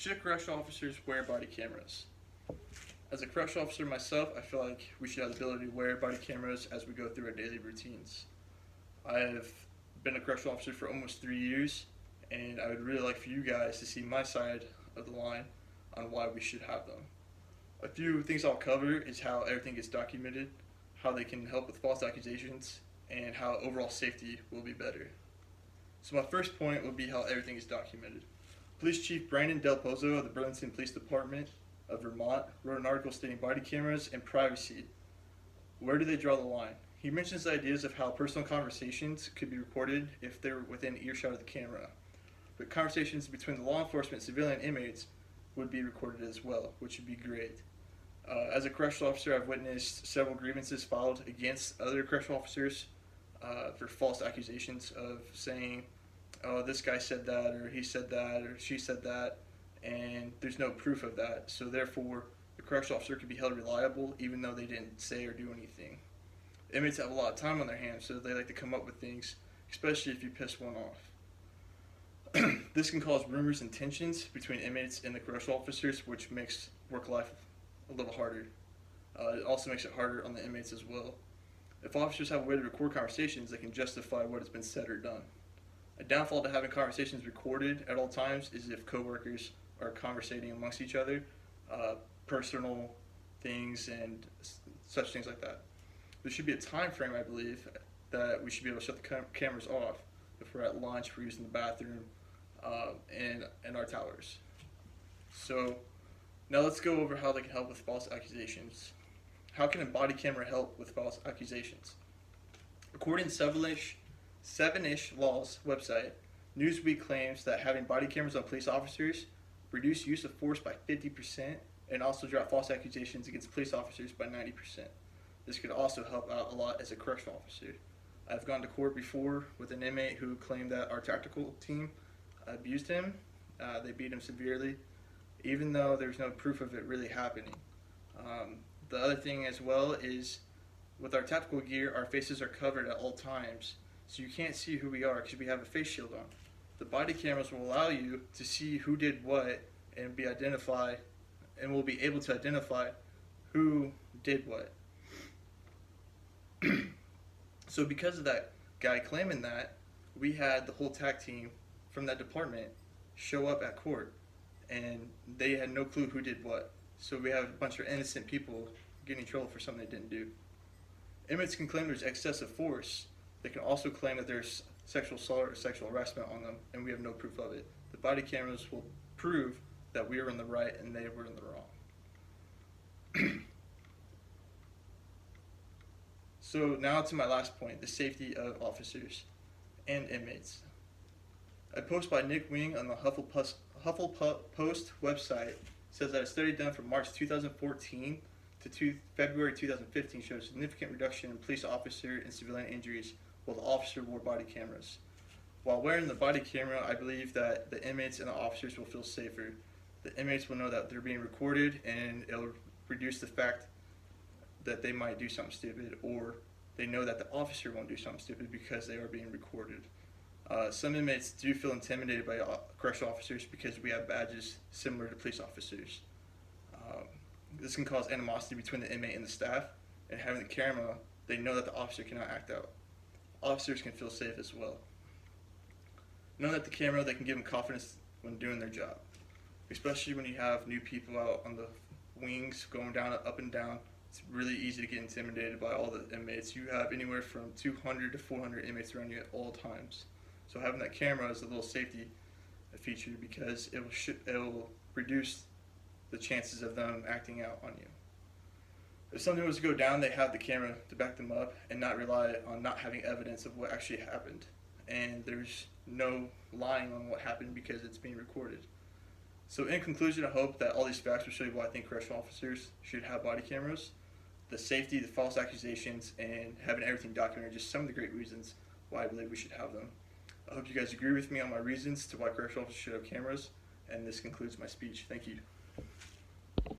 Should correctional officers wear body cameras? As a correctional officer myself, I feel like we should have the ability to wear body cameras as we go through our daily routines. I have been a correctional officer for almost 3 years, and I would really like for you guys to see my side of the line on why we should have them. A few things I'll cover is how everything gets documented, how they can help with false accusations, and how overall safety will be better. So my first point will be how everything is documented. Police Chief Brandon Del Pozo of the Burlington Police Department of Vermont wrote an article stating body cameras and privacy. Where do they draw the line? He mentions ideas of how personal conversations could be recorded if they're within earshot of the camera. But conversations between the law enforcement and civilian inmates would be recorded as well, which would be great. As a correctional officer, I've witnessed several grievances filed against other correctional officers for false accusations of saying, oh, this guy said that, or he said that, or she said that, and there's no proof of that. So therefore, the correctional officer could be held reliable even though they didn't say or do anything. Inmates have a lot of time on their hands, so they like to come up with things, especially if you piss one off. This can cause rumors and tensions between inmates and the correctional officers, which makes work life a little harder. It also makes it harder on the inmates as well. If officers have a way to record conversations, they can justify what has been said or done. A downfall to having conversations recorded at all times is if coworkers are conversating amongst each other, personal things and such things like that. There should be a time frame, I believe, that we should be able to shut the cameras off if we're at lunch, we're using the bathroom, and our towers. So now let's go over how they can help with false accusations. How can a body camera help with false accusations? According to 7ish Law's website, Newsweek claims that having body cameras on police officers reduce use of force by 50% and also drop false accusations against police officers by 90%. This could also help out a lot as a correctional officer. I've gone to court before with an inmate who claimed that our tactical team abused him. They beat him severely, even though there's no proof of it really happening. The other thing as well is with our tactical gear, our faces are covered at all times, so you can't see who we are because we have a face shield on. The body cameras will allow you to see who did what and be identified, and will be able to identify who did what. So because of that guy claiming that, we had the whole TAC team from that department show up at court, and they had no clue who did what. So we have a bunch of innocent people getting in trouble for something they didn't do. Inmates can claim there's excessive force. They can also claim that there's sexual assault or sexual harassment on them, and we have no proof of it. The body cameras will prove that we were in the right and they were in the wrong. So now to my last point, the safety of officers and inmates. A post by Nick Wing on the Hufflepuff Post website says that a study done from March 2014 to February 2015 shows significant reduction in police officer and civilian injuries while the officer wore body cameras. While wearing the body camera, I believe that the inmates and the officers will feel safer. The inmates will know that they're being recorded, and it'll reduce the fact that they might do something stupid, or they know that the officer won't do something stupid because they are being recorded. Some inmates do feel intimidated by correctional officers because we have badges similar to police officers. This can cause animosity between the inmate and the staff, and having the camera, they know that the officer cannot act out. Officers can feel safe as well. Knowing that the camera, they can give them confidence when doing their job, especially when you have new people out on the wings going down, up and down. It's really easy to get intimidated by all the inmates. You have anywhere from 200 to 400 inmates around you at all times. So having that camera is a little safety feature because it will reduce the chances of them acting out on you. If something was to go down, they have the camera to back them up and not rely on not having evidence of what actually happened. And there's no lying on what happened because it's being recorded. So in conclusion, I hope that all these facts will show you why I think correctional officers should have body cameras. The safety, the false accusations, and having everything documented are just some of the great reasons why I believe we should have them. I hope you guys agree with me on my reasons to why correctional officers should have cameras, and this concludes my speech. Thank you.